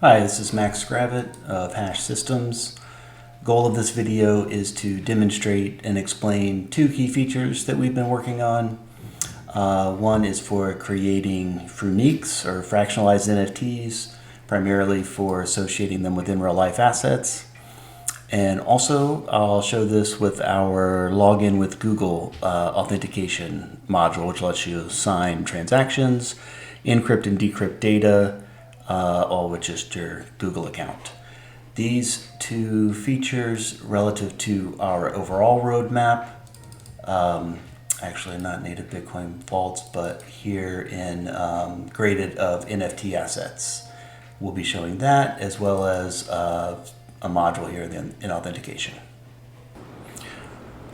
Hi, this is Max Gravett of Hash Systems. Goal of this video is to demonstrate and explain two key features that we've been working on. One is for creating Fruniques or fractionalized NFTs, primarily for associating them within real-life assets. And also, I'll show this with our login with Google Authentication module, which lets you sign transactions, encrypt and decrypt data, all with just your Google account. These two features relative to our overall roadmap, actually not native Bitcoin vaults, but here in graded of NFT assets. We'll be showing that as well as a module here in Authentication.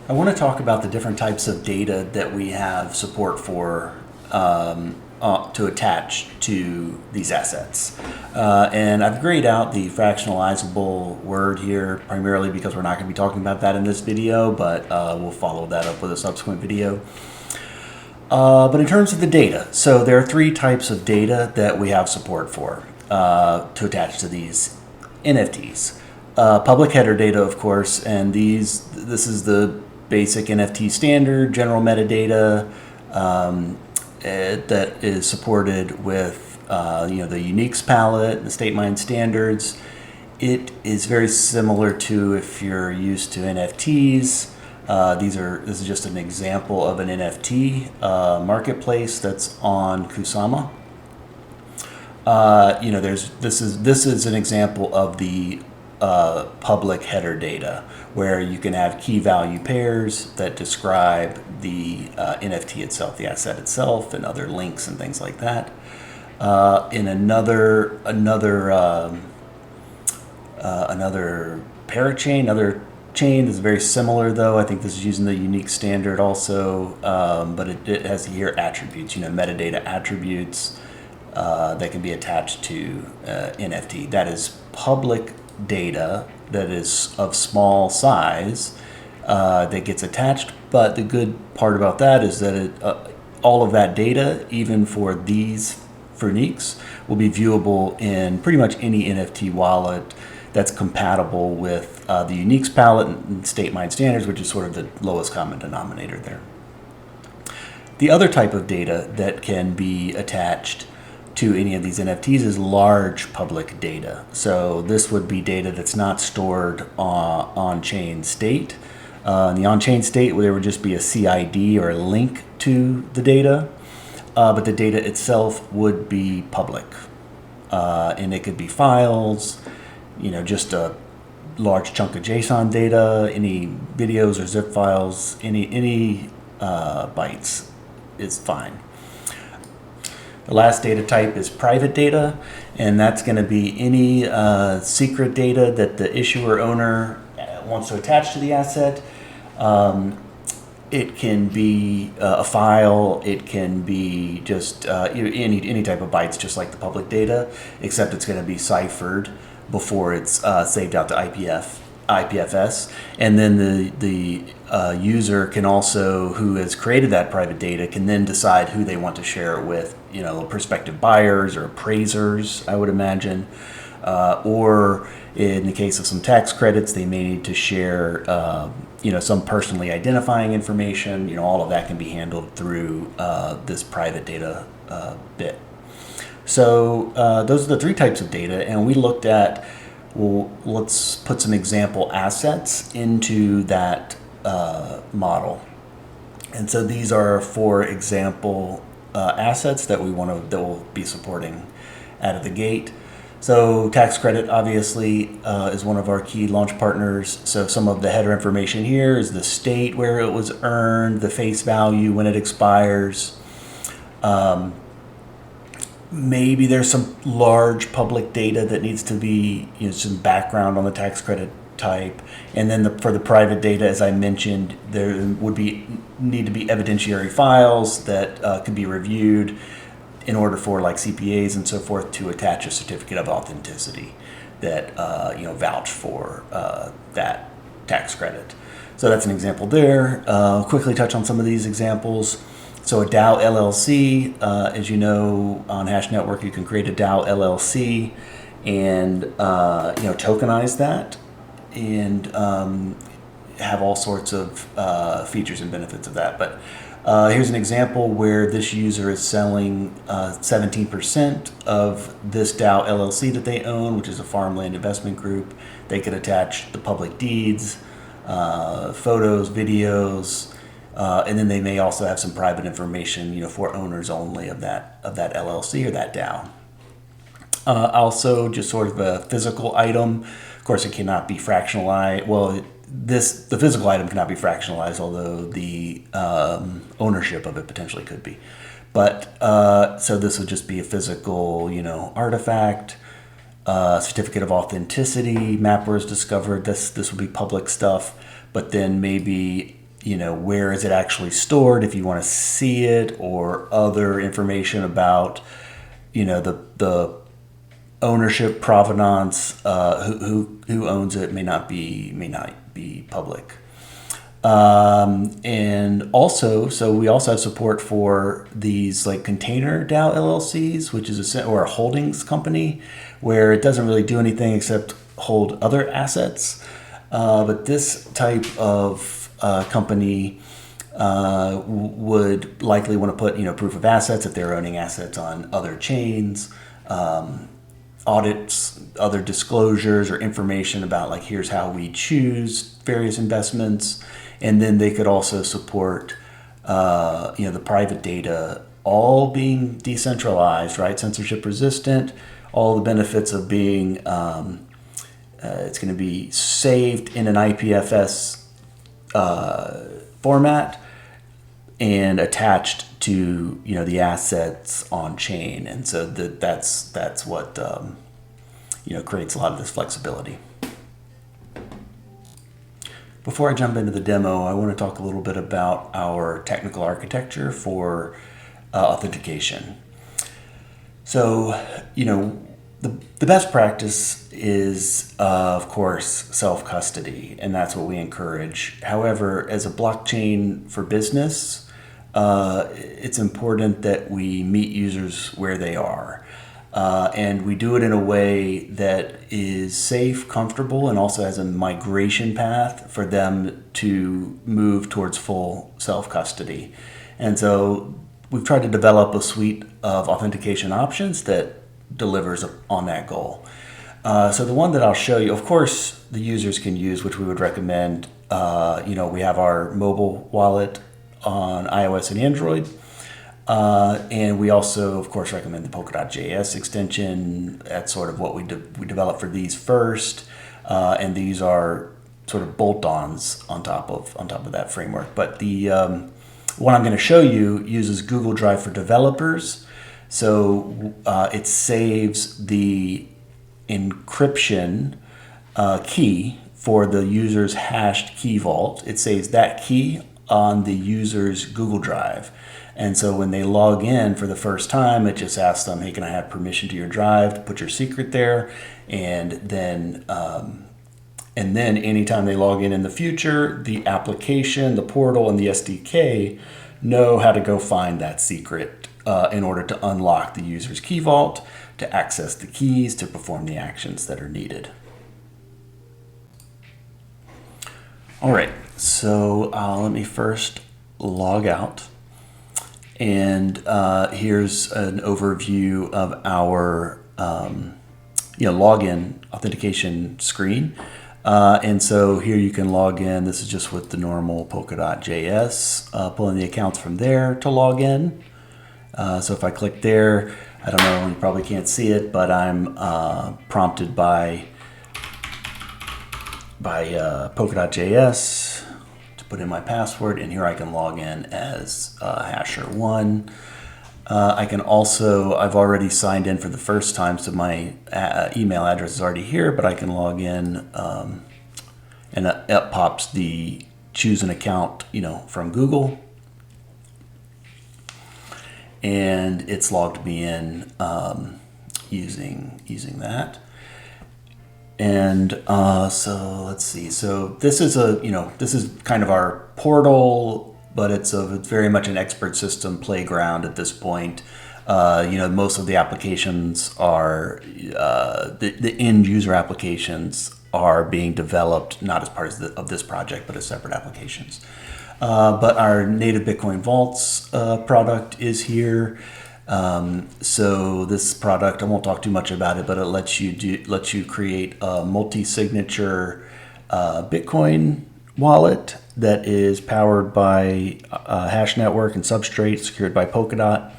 I want to talk about the different types of data that we have support for to attach to these assets. And I've grayed out the fractionalizable word here primarily because we're not going to be talking about that in this video, but we'll follow that up with a subsequent video. But in terms of the data, so there are three types of data that we have support for to attach to these NFTs. Public header data, of course, and this is the basic NFT standard, general metadata, that is supported with the uniques palette, the state mine standards. It is very similar to if you're used to NFTs. This is just an example of an NFT marketplace that's on Kusama. This is an example of the public header data where you can have key value pairs that describe the NFT itself, the asset itself, and other links and things like that. In another parachain, another chain is very similar though. I think this is using the unique standard also, but it has here attributes, metadata attributes that can be attached to NFT. That is public data that is of small size that gets attached, but the good part about that is that all of that data, even for these Fruniques, will be viewable in pretty much any NFT wallet that's compatible with the uniques palette and state mine standards, which is sort of the lowest common denominator there. The other type of data that can be attached to any of these NFTs is large public data. So this would be data that's not stored on-chain state. In the on-chain state, there would just be a CID or a link to the data, but the data itself would be public. And it could be files, just a large chunk of JSON data, any videos or zip files, any bytes is fine. The last data type is private data, and that's going to be any secret data that the issuer owner wants to attach to the asset. It can be a file, it can be just any type of bytes, just like the public data, except it's going to be ciphered before it's saved out to IPFS, and then the user can also, who has created that private data, can then decide who they want to share it with, prospective buyers or appraisers, I would imagine, or in the case of some tax credits, they may need to share, some personally identifying information. All of that can be handled through this private data bit. So those are the three types of data, and we looked at, well, let's put some example assets into that model. And so these are, for example, assets that we'll be supporting out of the gate. So tax credit obviously is one of our key launch partners. So some of the header information here is the state where it was earned, the face value when it expires. Maybe there's some large public data that needs to be, some background on the tax credit type. And then for the private data, as I mentioned, there would need to be evidentiary files that could be reviewed in order for like CPAs and so forth to attach a certificate of authenticity that vouch for that tax credit. So that's an example there. Quickly touch on some of these examples. So a DAO LLC, as you know, on Hash Network, you can create a DAO LLC and tokenize that, and have all sorts of features and benefits of that. But here's an example where this user is selling 17% of this DAO LLC that they own, which is a farmland investment group. They could attach the public deeds, photos, videos, and then they may also have some private information, for owners only of that LLC or that DAO. Also, just sort of a physical item. Of course, it cannot be fractionalized. Well, the physical item cannot be fractionalized, although the ownership of it potentially could be. But so this would just be a physical, artifact, certificate of authenticity, map where it's discovered. This would be public stuff. But then maybe where is it actually stored if you want to see it, or other information about the ownership, provenance, who owns it may not be public. And also, so we also have support for these like container DAO LLCs, which is or a holdings company where it doesn't really do anything except hold other assets. But this type of company would likely want to put proof of assets if they're owning assets on other chains. Audits, other disclosures, or information about like here's how we choose various investments, and then they could also support the private data all being decentralized, right? Censorship resistant, all the benefits of being it's going to be saved in an IPFS format and attached to the assets on chain, and so that's what creates a lot of this flexibility. Before I jump into the demo, I want to talk a little bit about our technical architecture for authentication. So the best practice is of course self-custody, and that's what we encourage. However, as a blockchain for business, it's important that we meet users where they are. And we do it in a way that is safe, comfortable, and also has a migration path for them to move towards full self-custody. And so we've tried to develop a suite of authentication options that delivers on that goal. So the one that I'll show you, of course, the users can use, which we would recommend. We have our mobile wallet on iOS and Android. And we also, of course, recommend the Polkadot.js extension. That's sort of what we developed for these first. And these are sort of bolt-ons on top of that framework. But the one I'm going to show you uses Google Drive for developers. So it saves the encryption key for the user's hashed key vault. It saves that key on the user's Google Drive. And so when they log in for the first time, it just asks them, hey, can I have permission to your drive to put your secret there? And then anytime they log in the future, the application, the portal, and the SDK know how to go find that secret in order to unlock the user's key vault, to access the keys, to perform the actions that are needed. All right, so let me first log out. And here's an overview of our login authentication screen. And so here you can log in. This is just with the normal Polkadot.js, pulling the accounts from there to log in. So if I click there, I don't know, you probably can't see it, but I'm prompted by Polkadot.js to put in my password, and here I can log in as Hasher1. I can also, I've already signed in for the first time, so my email address is already here, but I can log in and it pops the choose an account, from Google. And it's logged me in using that. And so let's see. So this is this is kind of our portal, but it's very much an expert system playground at this point. Most of the applications are, the end user applications are being developed not as part of this project, but as separate applications. But our native Bitcoin Vaults product is here. So this product, I won't talk too much about it, but it lets you create a multi-signature Bitcoin wallet that is powered by a hash network and substrate secured by Polkadot.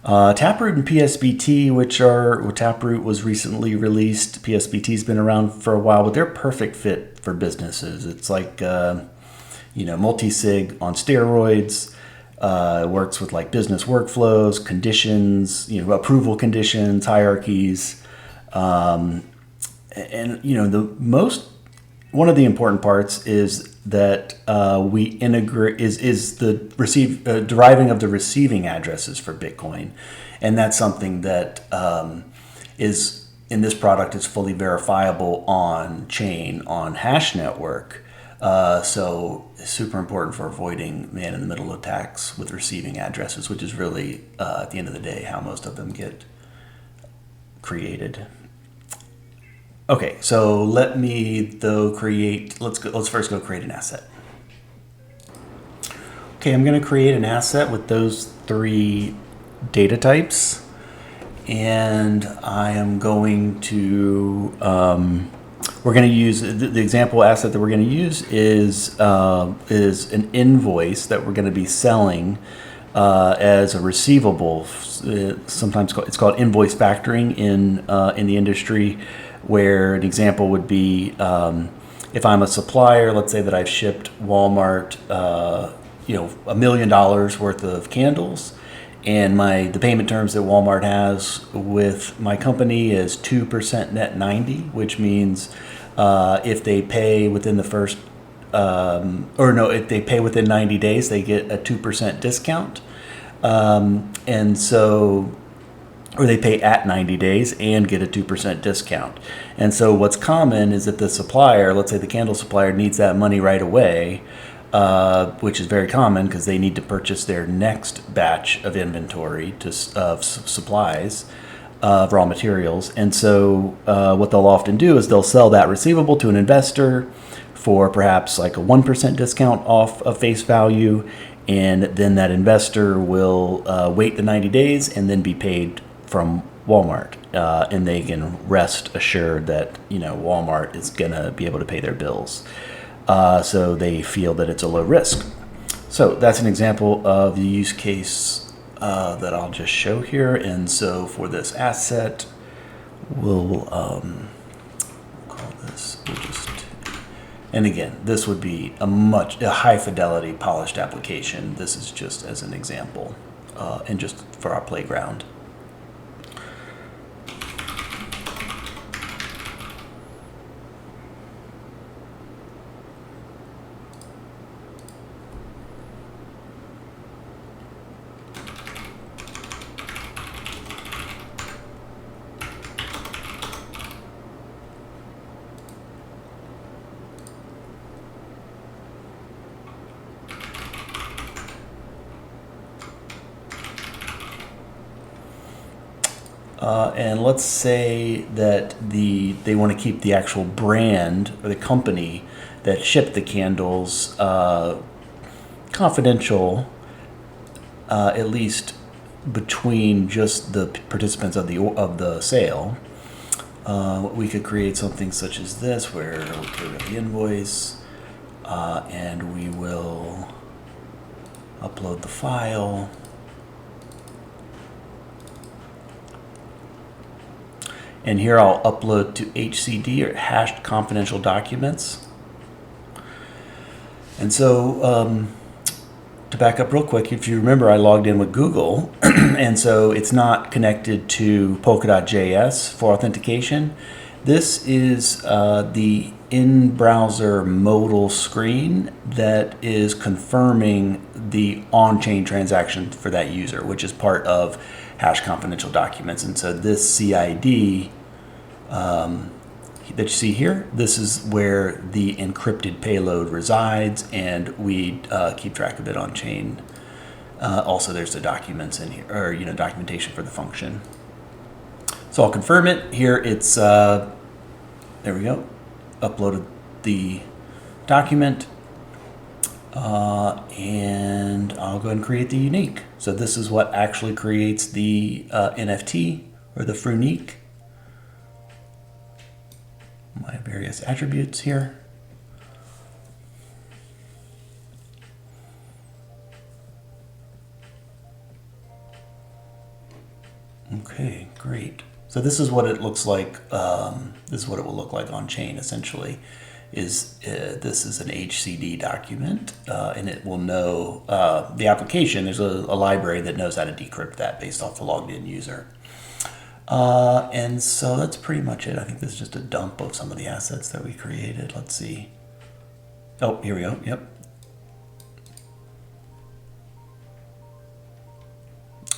Taproot and PSBT, Taproot was recently released. PSBT's been around for a while, but they're a perfect fit for businesses. It's like, multi-sig on steroids. It works with like business workflows, conditions, approval conditions, hierarchies. One of the important parts is that we integrate is the deriving of the receiving addresses for Bitcoin, and that's something that is in this product is fully verifiable on chain on hash network. So it's super important for avoiding man-in-the-middle attacks with receiving addresses, which is really at the end of the day how most of them get created. Okay, so let me let's first go create an asset. Okay, I'm going to create an asset with those 3 data types, and I am going to, we're going to use, the example asset that we're going to use is an invoice that we're going to be selling as a receivable. Sometimes it's called invoice factoring in the industry, where an example would be if I'm a supplier, let's say that I've shipped Walmart $1 million worth of candles, and the payment terms that Walmart has with my company is 2% net 90, which means if they pay within the first if they pay within 90 days, they get a 2% discount. Or they pay at 90 days and get a 2% discount. And so what's common is that the supplier, let's say the candle supplier, needs that money right away, which is very common because they need to purchase their next batch of inventory of supplies, of raw materials. And so what they'll often do is they'll sell that receivable to an investor for perhaps like a 1% discount off of face value. And then that investor will wait the 90 days and then be paid from Walmart, and they can rest assured that Walmart is gonna be able to pay their bills, so they feel that it's a low risk. So that's an example of the use case that I'll just show here. And so for this asset, we'll call this. And again, this would be a high fidelity polished application. This is just as an example, and just for our playground. And let's say that they want to keep the actual brand or the company that shipped the candles confidential, at least between just the participants of the sale. We could create something such as this, where we create the invoice, and we will upload the file. And here I'll upload to HCD, or hashed confidential documents. And so to back up real quick, if you remember, I logged in with Google, and so it's not connected to Polkadot.js for authentication. This is the in-browser modal screen that is confirming the on-chain transaction for that user, which is part of hash confidential documents. And so this CID that you see here, this is where the encrypted payload resides, and we keep track of it on chain Also, there's the documents in here, or documentation for the function. So I'll confirm it here. It's there we go. Uploaded the document, and I'll go ahead and create the unique. So this is what actually creates the NFT or the Frunique. My various attributes here. Okay, great. So this is what it looks like. This is what it will look like on chain. Essentially, this is an HCD document, and it will know the application. There's a library that knows how to decrypt that based off the logged in user. And so that's pretty much it. I think this is just a dump of some of the assets that we created. Let's see. Oh, here we go. Yep.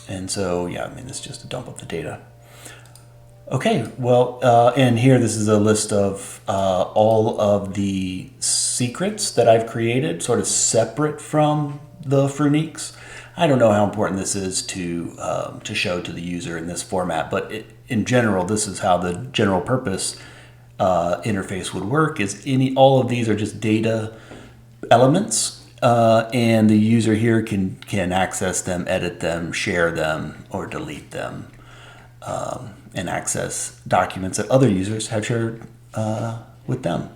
And so, yeah, I mean, this is just a dump of the data. Okay, well, and here this is a list of all of the secrets that I've created, sort of separate from the Fruniques. I don't know how important this is to show to the user in this format, but in general, this is how the general purpose interface would work. All of these are just data elements, and the user here can access them, edit them, share them, or delete them, and access documents that other users have shared with them.